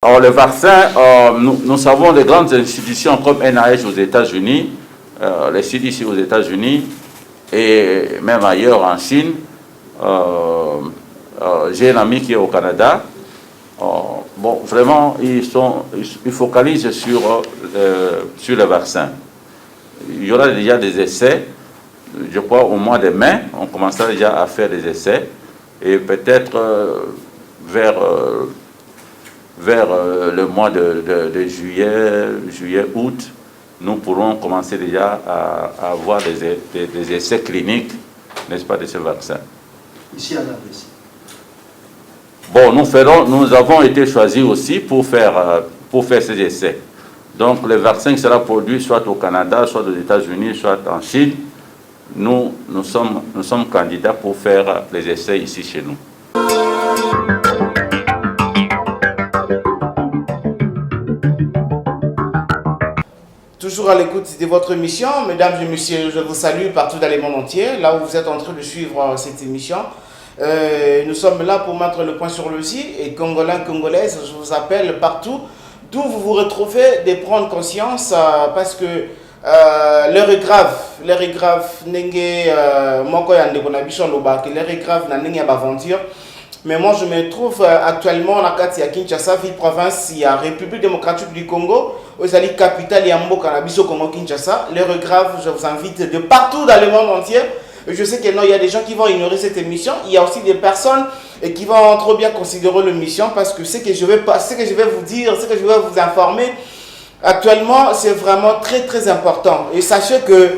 Alors, le vaccin, nous savons les grandes institutions comme NIH aux États-Unis, les CDC aux États-Unis et même ailleurs en Chine. J'ai un ami qui est au Canada. Bon, vraiment, ils focalisent sur le vaccin. Il y aura déjà des essais. Je crois au mois de mai, on commencera déjà à faire des essais. Et peut-être vers le mois de juillet, août, nous pourrons commencer déjà à avoir des essais cliniques, n'est-ce pas, de ce vaccin. Ici à la Russie. Bon, nous avons été choisis aussi pour faire ces essais. Donc, le vaccin sera produit soit au Canada, soit aux États-Unis, soit en Chine. Nous sommes candidats pour faire les essais ici chez nous. Toujours à l'écoute de votre émission, mesdames et messieurs, je vous salue partout dans le monde entier, là où vous êtes en train de suivre cette émission. Nous sommes là pour mettre le point sur le i et Congolais, Congolaises, je vous appelle partout d'où vous vous retrouvez de prendre conscience parce que l'heure est grave. L'heure est grave. L'heure est grave. Mais moi, je me trouve actuellement à Kinshasa, ville province, il y a République démocratique du Congo, aux alliés capitale Yambo, Canabiso, Congo, Kinshasa. L'heure est grave, je vous invite de partout dans le monde entier. Je sais qu'il y a des gens qui vont ignorer cette émission. Il y a aussi des personnes qui vont trop bien considérer l'émission parce que ce que je vais vous dire, ce que je vais vous informer, actuellement, c'est vraiment très très important. Et sachez que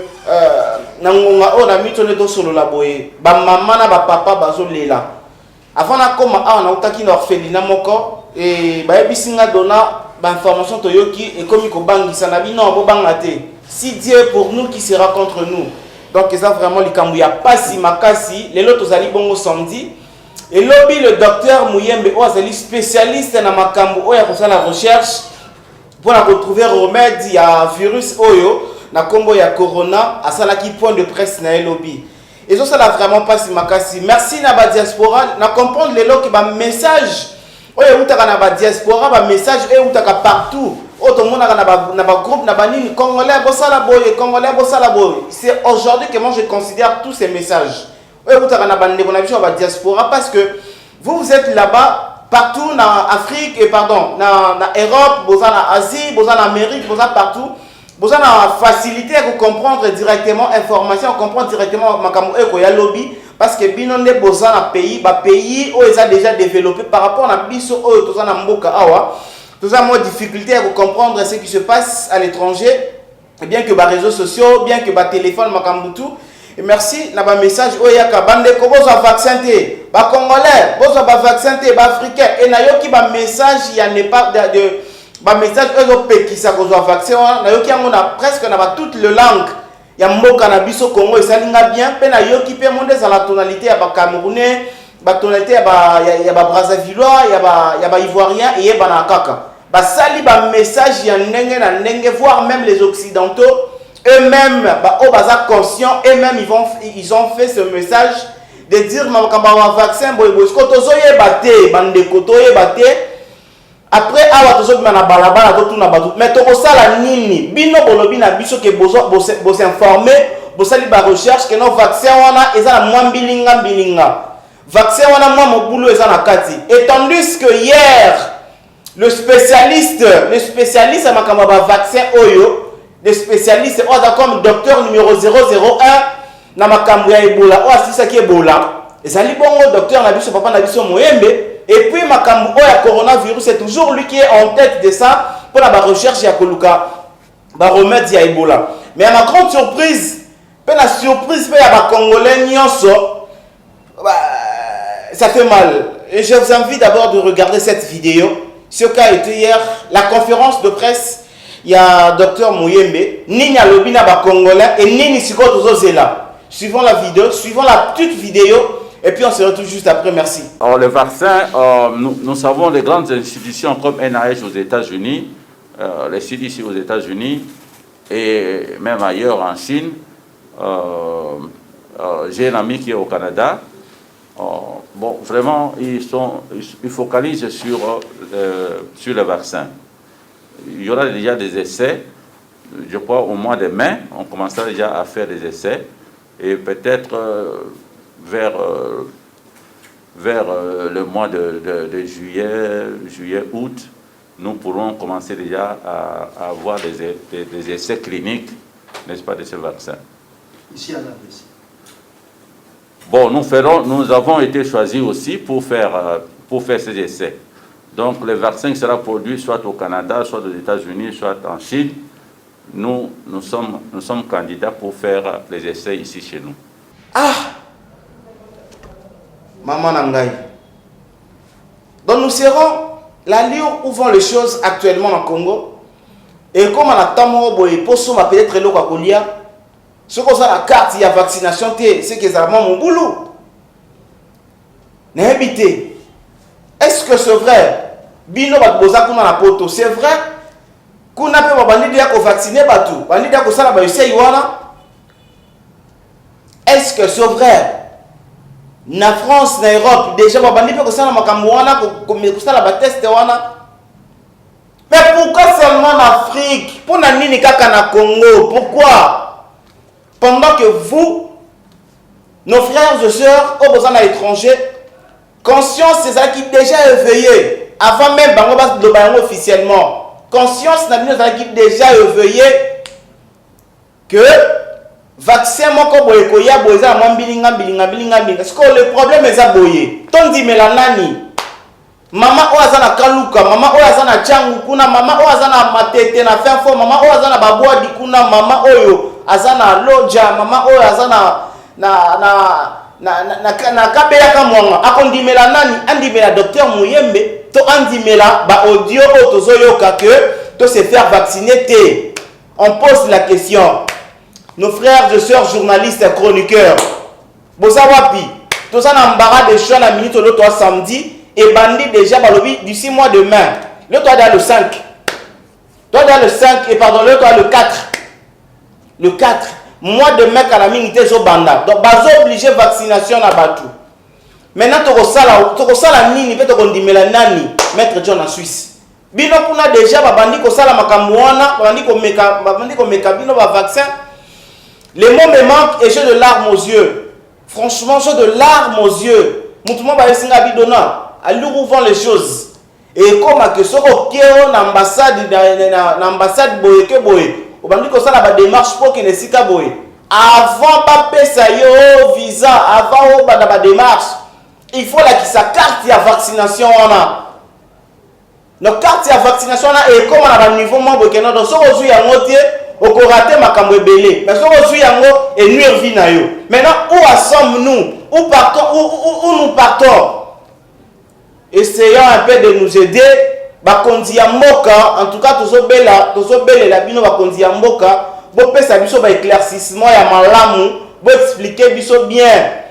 avant na koma a na utaki na orphelinat moko et ba bisinga dona ba information toyoki et comme ko bangisa na bino bo bangate si Dieu pour nous qui sera contre nous. Donc ça vraiment likambu ya pasi makasi lelo tozali bongo samedi et lobby le docteur Muyembe ozali spécialiste na makambu oya ko la recherche pour na retrouver remède ya virus oyo na kombo ya corona asalaki point de presse na lobby. Et ça là vraiment pas si makasi. Merci na ba diaspora na comprendre les lots qui ba message. Oye utaka na ba diaspora ba message et utaka partout. Auto monde na ba groupe na ba nini congolais bosala boye congolais bosala boye. C'est aujourd'hui que moi je considère tous ces messages. Oye utaka na ba ndeko na biso ba diaspora parce que vous êtes là-bas partout na Afrique et pardon na Europe, bosana Asie, bosana Amérique, bosana partout. Vous avez la facilité à comprendre directement l'information, à comprendre directement le lobby, parce que binonde besoin d'un pays, pays où ils ont déjà développé par rapport à biso où tous en mboka awa, tous en difficulté à comprendre ce qui se passe à l'étranger, bien que les réseaux sociaux, bien que les téléphones makambutu. Et merci na ba message où il y a bande ko bozo vaccin té, ba congolais, bozo ba vaccin té, ba africain et na yoki ba message il y a n'est pas de ba message européen qui sa kozwa vaccin na yoki yango na presque na ba toute le langue ya mboka na biso Congo esalinga bien pe na yoki pe monde za la tonalité ya ba camerounais ba tonalité ya ba brazzavillois ya ba ivoirien et ba na kaka ba sali ba message ya ndenge na ndenge voire même les occidentaux eux-mêmes ba o baza conscients eux-mêmes ils ont fait ce message de dire makamba wa vaccin boy boy ko tozoye baté bande ko toye baté. Après awa tozo na balabala to tuna batu mais to kosala nini bino bolobi na biso ke bozo s'informer bosali ba recherche que no vaccin wana eza na mwa mbilinga vaccin wana mwa mobulu eza na kati et tandis que hier le spécialiste à makamba ba vaccin oyo le spécialiste oza comme docteur numéro 001 na makambo ya Ebola o asisa ki Ebola ezali bongo docteur na biso papa na biso Moyembe. Et puis, makambo ya coronavirus, c'est toujours lui qui est en tête de ça pour la recherche ya koluka, ba remède ya Ebola. Mais à ma grande surprise, la surprise ya ba Congolais nyonso, ça fait mal. Et je vous invite d'abord de regarder cette vidéo. Ce qu'a été hier la conférence de presse, il y a Dr Muyembe, nini alobi na ba Congolais et nini siko tozozela. Suivons la vidéo, suivons la petite vidéo. Et puis on se retrouve juste après, merci. Alors le vaccin, nous savons les grandes institutions comme NIH aux États-Unis, les CDC aux États-Unis et même ailleurs en Chine. J'ai un ami qui est au Canada. bon, vraiment, ils focalisent sur le vaccin. Il y aura déjà des essais. Je crois au mois de mai, on commencera déjà à faire des essais. Et peut-être vers le mois de juillet, août, nous pourrons commencer déjà à avoir des essais cliniques, n'est-ce pas, de ce vaccin. Ici à la RDC. Bon, nous avons été choisis aussi pour faire ces essais. Donc, le vaccin sera produit soit au Canada, soit aux États-Unis, soit en Chine. Nous sommes candidats pour faire les essais ici chez nous. Ah! Maman Nangaï. Donc nous serons l'allure où vont les choses actuellement au Congo. Et comme on a tant de peut-être le Kakolia, ce qu'on a la carte, il y a vaccination, c'est que ça mon boulot. N'habitez. Est-ce que c'est vrai? Bino Bakboza qu'on a la poto, c'est vrai? Qu'on a pu vacciner batou. Est-ce que c'est vrai? Na France, na Europe, déjà, babandi pe kosala makambo wana kosala ba test wana. Mais pourquoi seulement en Afrique? Pour na nini kaka na Congo? Pourquoi? Pendant que vous, nos frères et sœurs, au besoin à l'étranger, conscience c'est ça qui déjà éveillé avant même bango bas de bango officiellement. Conscience na bino ça qui déjà éveillé que vaccin moko boye ko ya boye za mbilinga parce que le problème est ça boye tondi melanani mama o azana kaluka mama o azana changu kuna mama o azana matete na fin fo mama o azana babwa dikuna mama oyo azana loja mama oyo azana na kabela kamwanga akondimela nani andimela docteur Muyembe to andimela ba audio o tozoyoka que to se faire vacciner té. On pose la question. Nos frères et sœurs journalistes et chroniqueurs, bosa wapi, tout ça n'a embarras de choix la minute l'autre samedi et bandit déjà balobi d'ici mois de mai. L'autre a le 5. Toi dans le 5 et pardon l'autre a le 4. Le 4 mois de mai quand la minute zo banda. Donc bazo obligé vaccination na batu. Maintenant to sala nini pe to kondimela nani maître John en Suisse. Bino kuna déjà babandi ko sala makambo wana, babandi ko meka bino ba vaccin. Les mots me manquent et j'ai de larmes aux yeux. Franchement, j'ai de larmes aux yeux. Moutouma ba yesinga bidona, à l'où vont les choses. Et comme que ce qu'on a ambassade boye boye, au bandi ko ça la démarche pour que ne sika boye. Avant pas pesa yo visa, avant ba démarche, il faut la qui sa carte de vaccination on a. Nos cartes de vaccination on a et comme on a un niveau membre que non donc ce qu'on y a moitié au raté makambo belé parce que aujourd'hui yango et nuire vie na yo. Maintenant où sommes-nous? Où partons où nous partons? Essayons un peu de nous aider. Bakondi ya mboka en tout cas tozobela la bino bakondi ya mboka bo pesa biso ba éclaircissement ya malamu bo expliquer biso bien.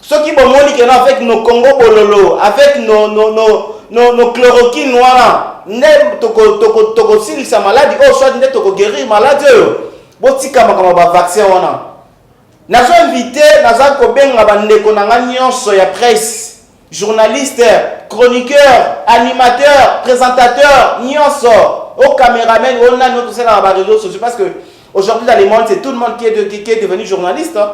Ce qui bon moni que avec nos Congo bololo avec nos chloroquine noire ne toko silisa maladie oh soit ne toko guérir maladie botika makama ba vaccin wana nazo invité nazo ko benga bandeko nanga nyonso ya presse journaliste chroniqueur animateur présentateur nyonso au caméraman on a notre sur les réseaux sociaux parce que aujourd'hui dans le monde c'est tout le monde qui est devenu journaliste hein?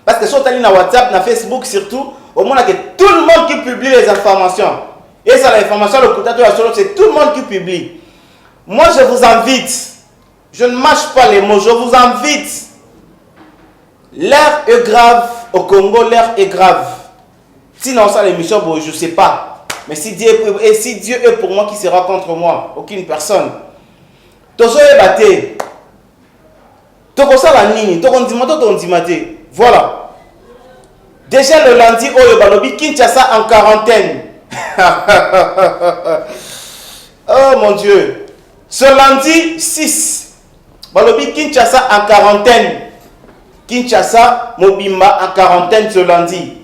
Parce que sur na WhatsApp na Facebook surtout au moins que tout le monde qui publie les informations. Et ça, l'information, le coutato, c'est tout le monde qui publie. Moi, je vous invite, je ne mâche pas les mots, je vous invite. L'heure est grave au Congo, l'heure est grave. Sinon, ça, l'émission, bon, je ne sais pas. Mais si Dieu est pour moi, qui sera contre moi? Aucune personne. Tozo est batté. Toko ça la nini, toko ndimate. Voilà. Déjà le lundi, Oyo Balobi, Kinshasa en quarantaine. Oh mon Dieu. Ce lundi 6, Balobi Kinshasa en quarantaine. Kinshasa, Mobimba en quarantaine ce lundi.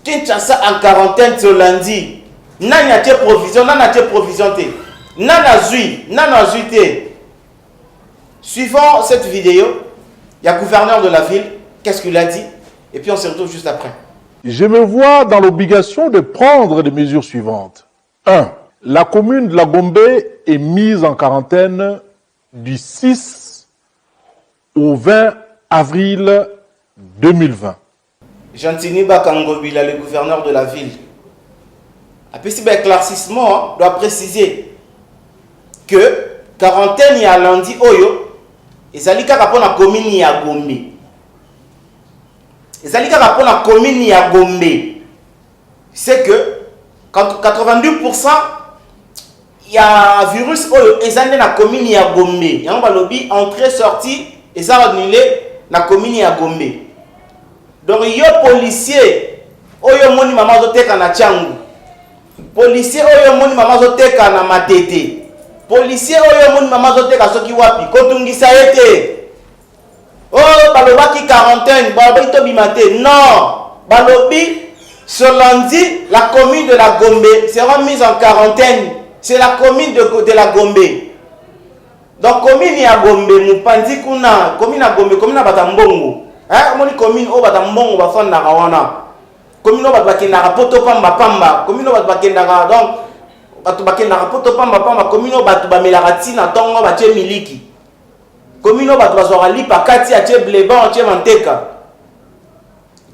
Kinshasa en quarantaine ce lundi. Nana te provision, nana te provision te. Nana zui te. Suivant cette vidéo, il y a le gouverneur de la ville. Qu'est-ce qu'il a dit? Et puis on se retrouve juste après. Je me vois dans l'obligation de prendre les mesures suivantes. 1. La commune de la Gombe est mise en quarantaine du 6 au 20 avril 2020. Jantini Bakangobila, le gouverneur de la ville, a petit éclaircissement doit préciser que quarantaine y a lundi oyo et zalika kapona commune ya Gombe. Et zalika kapona commune ya Gombe. C'est que 82% il y a virus oyo ezande na commune ya Gombe. Yango balobi entrée sortie et ça annulé na commune ya Gombe. Donc yo policier oyo moni mama zoteka na Tchangu. Policier oyo moni mama zoteka na Matete. Policier oyo moni mama zoteka soki wapi kotungisa ete. Oh balobaki quarantaine, balobaki to bimate. Non, balobi ce lundi la commune de la Gombe sera mise en quarantaine. C'est la commune de la Gombe. Donc commune ya Gombe mupanzi kuna commune ya Gombe commune ya Batambongo. Hein, moni commune o Batambongo bafanda kawana. Commune o bakenda poto pamba pamba. Commune o bakenda donc batu bakenda poto pamba pamba. Commune o batu bamelaka tina tongo batie miliki. Commune o batu bazora lipa kati atie bleban atie manteka.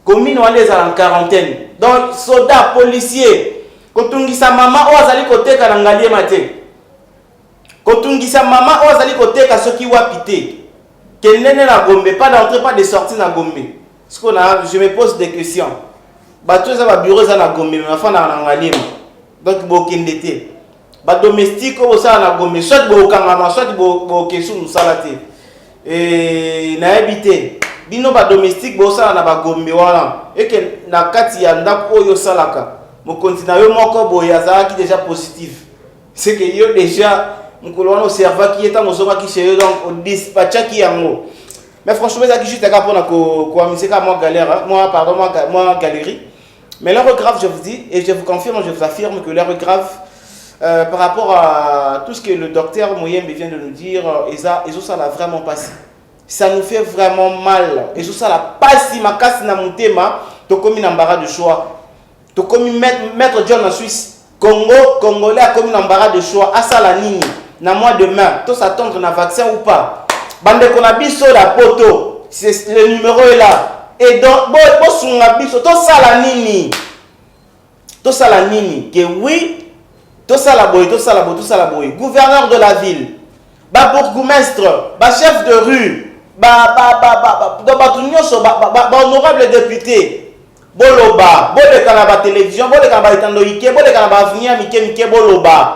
Commune wana ezala en quarantaine. Donc soldats policiers kotungisa mama o azali koteka na ngalie mate. Kotungisa mama o azali koteka soki wapi te. Kenene na Gombe, pas d'entrée, pas de sortie na Gombe. Ce qu'on a, je me pose des questions. Bateau ça va bureau ça na Gombe, mais enfin na ngalie. Donc bokende te. Ba domestique o ça na Gombe, soit bokangama, soit bokesu musalate. Et na habité. Bino ba domestique bo ça na ba Gombe wana. Et que na kati ya ndako oyo salaka. Mo continue yo moko boya za qui déjà positif. C'est que yo déjà mukolo serva qui est en osoba qui chez donc au dispatcha qui yango. Mais franchement ça qui juste à pour na ko amiseka moi galère, moi pardon moi galerie. Mais l'heure grave je vous dis et je vous confirme, je vous affirme que l'heure grave par rapport à tout ce que le docteur Moyembe vient de nous dire, et ça l'a vraiment passé. Ça nous fait vraiment mal. Et ça l'a passé ma casse na mutema, to comme embarras de choix. To comme maître John en Suisse, Congolais a comme embarras de choix à ça la nini. Na mois de mai, tous attendre na vaccin ou pas. Bande qu'on a biso la poto, c'est le numéro est là. Et donc bon son biso tout ça la nini. Tout ça la nini que oui, tout ça la boy, tout ça la boy, tout ça la boy. Gouverneur de la ville, ba bourgmestre, ba chef de rue, ba honorable député. Boloba, bole kanaba télévision, bole kanaba itandoike, bole kanaba avenir mike boloba.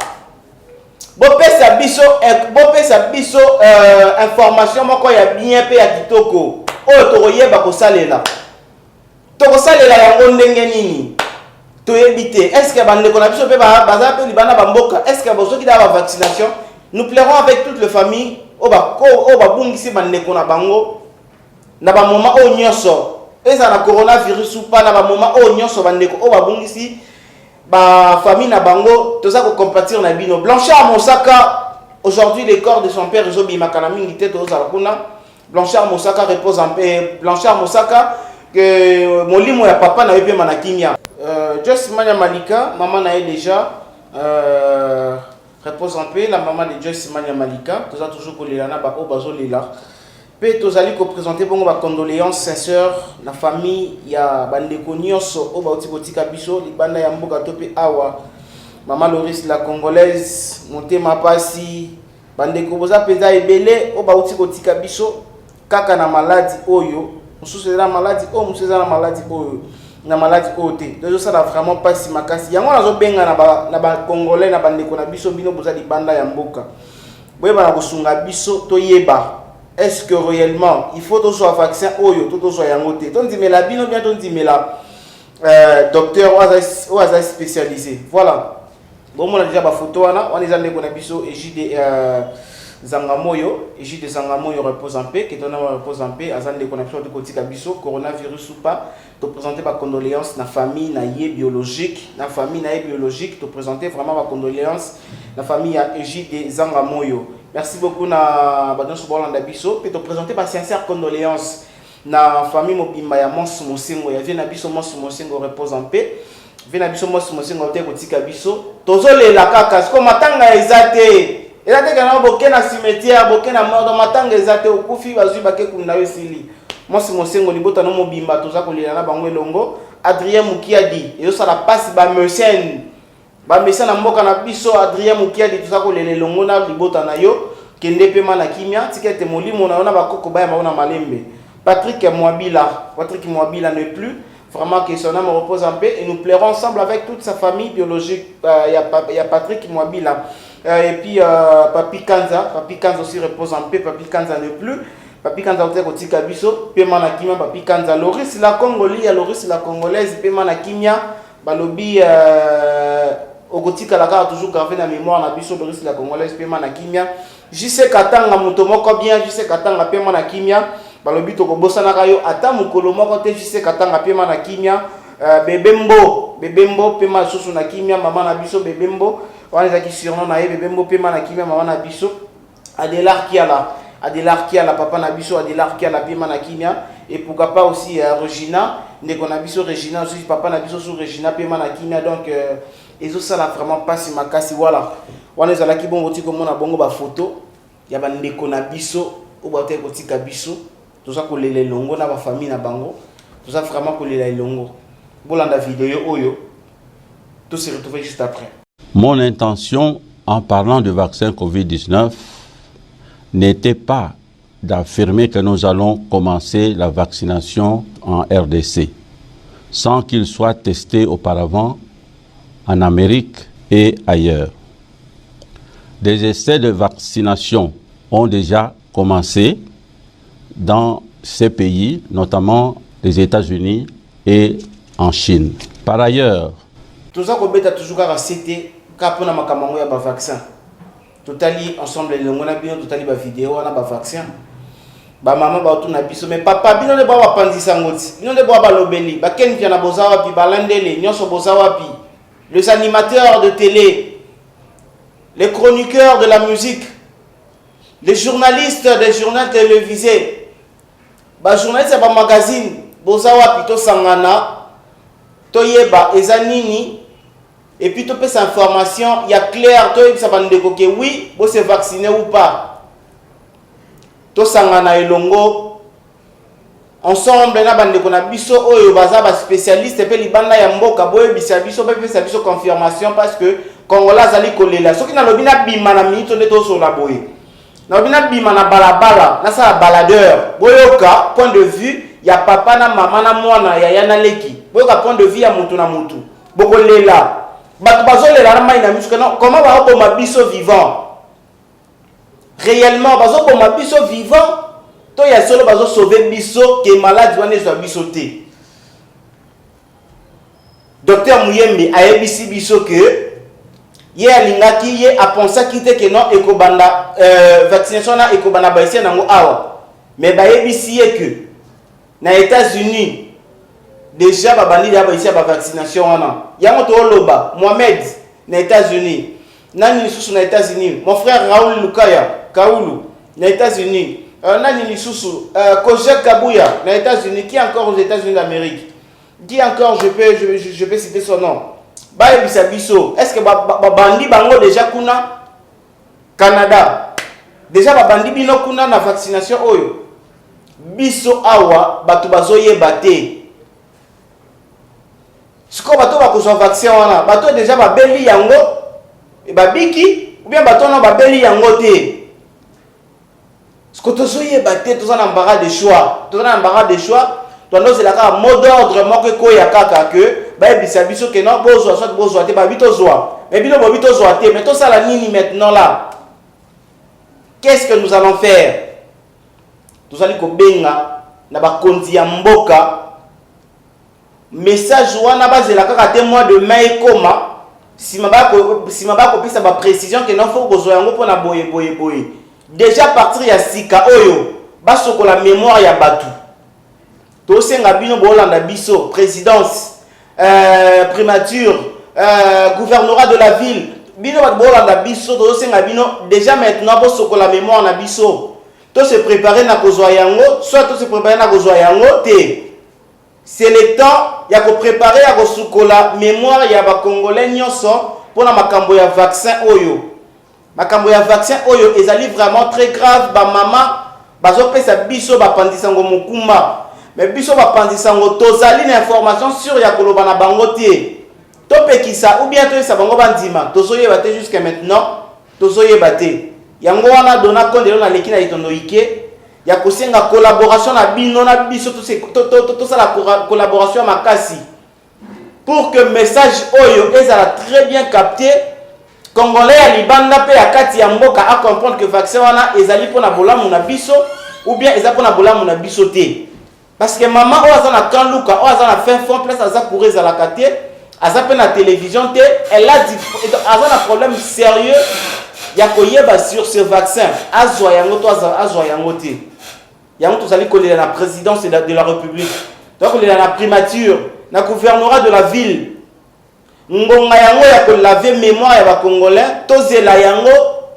Bopesa biso information moko ya bien pe ya kitoko. Oyo tokoyeba kosalela. Tokosalela yango ndenge nini? Toyebite. Est-ce que bande kona biso pe baza pe libana bamboka? Est-ce que bozo ki da vaccination? Nous plairons avec toute la famille o ba bungisi bande kona bango na ba moment o nyoso. Et ça na coronavirus ou pas na ba moment o nyoso bande ko o ba bungisi ba famille na bango tout ça ko compatir na bino. Blanchard Mosaka aujourd'hui le corps de son père Zobi Makanami ngité to za kuna. Blanchard Mosaka repose en paix. Blanchard Mosaka que molimo ya papa na yepe manakimia. Joyce Manya Malika, maman na déjà repose en paix la maman de Joyce Manya Malika. Tout ça toujours pour les lana ba o bazo lila. Pe tozali ko présenter bongo ba condoléances sincères la famille ya bandeko nyonso o ba otibotika biso libanda ya mboka tope awa maman Loris la congolaise motema pasi bandeko boza peza ebele o ba otibotika biso kaka na maladie oyo mususu na maladie o mususu na maladie oyo na maladie ote donc ça la vraiment pasi makasi yango nazo benga na ba congolais na bandeko na biso bino boza libanda ya mboka boyeba na kosunga biso toyeba. Est-ce que réellement il faut toujours un vaccin oyo tout soit yangote donc dit mais la bino bien donc dit mais la docteur ou spécialisé voilà bon on a déjà ba photo wana on les a ndeko na biso égide Zangamoyo égide Zangamoyo repose en paix qui donne repose en paix azande ko na biso de kotika biso coronavirus ou pas te présenter ma condoléances na famille na yé biologique na famille na yé biologique te présenter vraiment ma condoléances la famille à égide Zangamoyo. Merci beaucoup na Badon Soubolanda Bisso et te présenter ma sincère condoléances na famille mobimba ya Monsu Mosengo ya vie na biso Monsu Mosengo repose en paix vie na biso Monsu Mosengo te kotika biso tozolela kaka siko matanga ezate kana boke na cimetière boke na mort matanga ezate okufi bazui bake kunda yosili Monsu Mosengo libota no mobimba toza kolela na bango elongo Adrien Mukiadi ezo sala passe ba mécène na mboka na biso Adrien Mukiadi toza kolela elongo na libota na yo kende pema na kimia tikete molimo na ona bakoko baya maona malembe Patrick Mwabila n'est plus vraiment que son âme repose en paix et nous plairons ensemble avec toute sa famille biologique il y a Patrick Mwabila et puis Papi Kanza aussi repose en paix Papi Kanza n'est plus Papi Kanza ote kotika biso pema na kimia Papi Kanza Loris la congolaise pema na kimia balobi okotika la carte toujours gravé dans la mémoire na biso Loris la congolaise pema na kimia JC Katanga motomoko bien JC Katanga pema na kimia balobi to kobosa na kayo ata mukolo moko te JC Katanga pema na kimia bebembo pema susu na kimia mama na biso bebembo wana zaki surnom na ye bebembo pema na kimia mama na biso Adelar Kiala papa na biso Adelar Kiala pema na kimia et pourquoi pas aussi Regina ndeko na biso Regina aussi papa na biso sur Regina pema na kimia donc ezo sala vraiment passe makasi voilà wana zalaki bongo tiko mona bongo ba photo ya ba ndeko na biso o ba te kotika biso toza kolela elongo na ba famille na bango toza vraiment kolela elongo bolanda vidéo oyo tout se retrouver juste après. Mon intention en parlant de vaccin Covid-19 n'était pas d'affirmer que nous allons commencer la vaccination en RDC sans qu'il soit testé auparavant en Amérique et ailleurs. Des essais de vaccination ont déjà commencé dans ces pays, notamment les États-Unis et en Chine. Par ailleurs, tout ça qu'on toujours à citer quand on a makambo ya ba vaccin. Totali ensemble le ngona bino totali ba vidéo na ba vaccin. Ba maman ba tuna biso mais papa bino ne ba pandisa ngoti. Bino ne ba lobeli, ba ken na bozawa pi balandele, nyoso bozawa pi. Les animateurs de télé, les chroniqueurs de la musique, les journalistes des journaux télévisés, les journalistes de magazine, bozawa pito sangana, toyeba ezanini, et puis tu peux cette information, il y a clair, toi ça va nous dire que oui, vous se vacciner ou pas. To sangana elongo. Ensemble na bande ko na biso oyo baza ba spécialiste pe libanda ya mboka boye bisa biso pe sa biso confirmation parce que Congola zali kolela soki na lobi na bima na minute nde to so la boye na lobi na bima na balabala na sa baladeur boyoka point de vue ya papa na mama na mwana ya yana leki boyoka point de vue ya mutu na mutu bokolela bato bazolela na mai na miso comment ba oboma biso vivant réellement bazo boma biso vivant to ya solo bazo sauver biso ke malade wana zo biso te docteur Muyembe ayebisi biso que ye alingaki ye a pensa kite ke non ekobanda vaccination na ekobanda ba esi nango awa mais bayebisi ye que na États-Unis déjà babandi ya ba esi ba vaccination wana yango to loba Mohamed na États-Unis nani susu na États-Unis mon frère Raoul Lukaya Kaulu na États-Unis Nani Lisusu, Kojak Kabuya, aux États-Unis, qui est encore aux États-Unis d'Amérique? Qui encore, je peux citer son nom? Baye Bisabiso, est-ce que Bandi Bango déjà kuna Canada? Déjà Bandi Bino kuna na vaccination oyo. Biso awa, batu bazoye bate. Siko bato bakozwa vaccin wana, bato déjà babeli yango, et babiki, ou bien bato na babeli yango te. Ce que tu as tout ça embarras de choix. Tout ça embarras de choix. Tu as c'est la mot d'ordre moi que quoi ya kaka que ba bisabiso que non bozo soit bozo te ba bito zoa. Mais bino ba bito zoa te mais tout ça la nini maintenant là. Qu'est-ce que nous allons faire? Tout ça liko benga na ba konzi ya mboka. Message wana bazela kaka te mois de mai koma si maba ko pesa ba précision que non faut bozo yango pona boye. Déjà partir ya sika oyo basoko la mémoire ya batu to senga bino bolanda biso présidence primature gouvernorat de la ville bino bolanda biso to senga bino déjà maintenant bosoko la mémoire na biso to se préparer na kozwa yango, soit to se préparer na kozwa yango te. C'est le temps ya ko préparer ya ko sukola mémoire ya ba congolais nyonso pour na makambo ya vaccin oyo. Makambo ya vaccin oyo ezali vraiment très grave, ba mama bazo pesa biso ba pandisango mukuma. Mais biso ba pandisango tozali na information sur ya koloba na bango te. To pekisa ou bien to esa bango bandima. Tozoye baté jusqu'à maintenant, tozoye baté. Yango wana dona kondelo na leki na itondo ike. Ya kosenga collaboration na bino na biso to ça la collaboration makasi pour que message oyo ezala très bien capté. Congolais ya libanda pe ya kati ya mboka a comprendre que vaccin wana ezali pona bolamu na biso ou bien ezali pona bolamu na biso te. Parce que maman oza na kanluka oza na fin fond place aza courir za la kate aza pe na télévision te, elle a dit aza na problème sérieux ya koyeba sur ce vaccin azwa yango to azwa yango te. Yango tozali kolela na présidence de la République. Donc kolela na primature, na gouvernorat de la ville. Ngonga yango ya ko laver mémoire ya ba congolais, tozela yango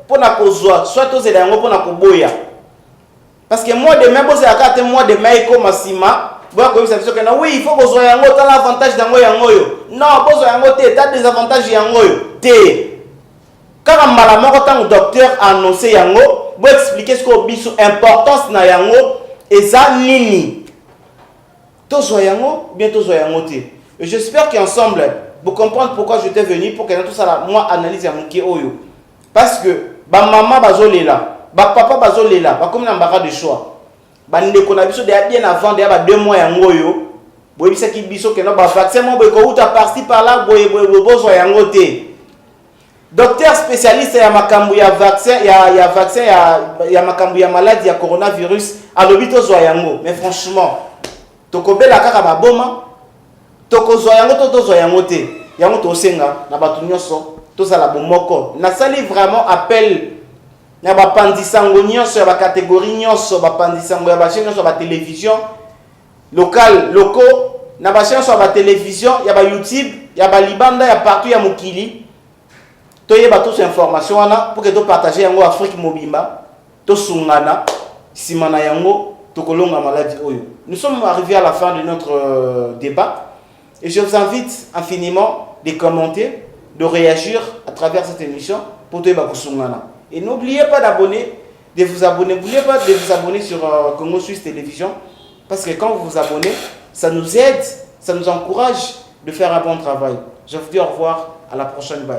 pona kozwa, soit tozela yango pona koboya. Parce que moi demain bozela kate moi demain iko masima, boya ko bisa biso kana oui, il faut kozwa yango ta l'avantage dango yango yo. Non, bozwa yango te, ta désavantage yango yo. Te. Quand mbala moko tant docteur annoncé yango, vous expliquer ce qu'on biso importance na yango eza nini tozo yango bien tozo yango te. Et j'espère qu'ensemble vous comprendre pourquoi j'étais venu pour que tout ça moi analyse ya moké oyo parce que ba maman bazolela ba papa bazolela ba comme na mbaka de choix ba ndeko na biso de bien avant de ba 2 mois yango yo boyebisa ki biso que no ba vaccin mo boy ko uta parti par là boy bozo yango te. Docteur spécialiste ya makambu ya vaccin ya vaccin ya makambu ya maladie ya coronavirus alobi tozwa yango mais franchement tokobela kaka baboma tokozwa yango tozwa yango te yango tosenga na batu nyonso tozala bomoko nasali vraiment appel na bapandisango nyonso ya ba catégorie nyonso bapandisango ya ba chaîne nyonso ba télévision local locaux na ba chaîne nyonso ba télévision ya ba YouTube ya ba libanda ya partout ya mokili. Toyeba tous information wana pour que to partager yango Afrique mobimba to sungana simana yango to kolonga maladie oyo. Nous sommes arrivés à la fin de notre débat et je vous invite infiniment de commenter, de réagir à travers cette émission pour toyeba sungana. Et n'oubliez pas de vous abonner sur Congo Suisse Télévision parce que quand vous vous abonnez, ça nous aide, ça nous encourage de faire un bon travail. Je vous dis au revoir, à la prochaine, bye.